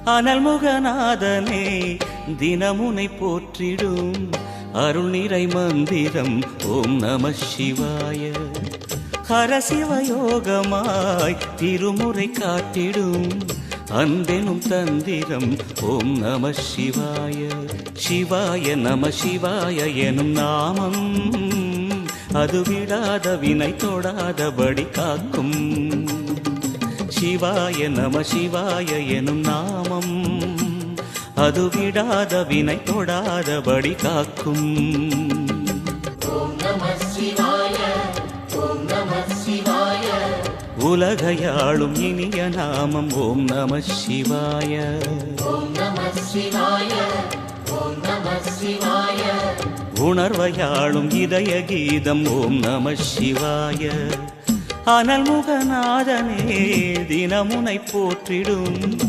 அனல்முகநாதனே தினமுனை போற்றிடும் அருள் நிறை மந்திரம் ஓம் நம சிவாய. ஹரசிவயோகமாய் திருமுறை காட்டிடும் அன்பெனும் தந்திரம் ஓம் நம சிவாய. சிவாய நம சிவாய எனும் நாமம் அது விடாத வினை தொடாதபடி காக்கும். சிவாய நம சிவாய எனும் நாமம் அது விடாத வினை தொடாதபடி காக்கும். உலகையாளும் இனிய நாமம் ஓம் நம சிவாய. உணர்வையாளும் இதய கீதம் ஓம் நம சிவாய. அனல்முகநாதனே தினமுனை போற்றிடும்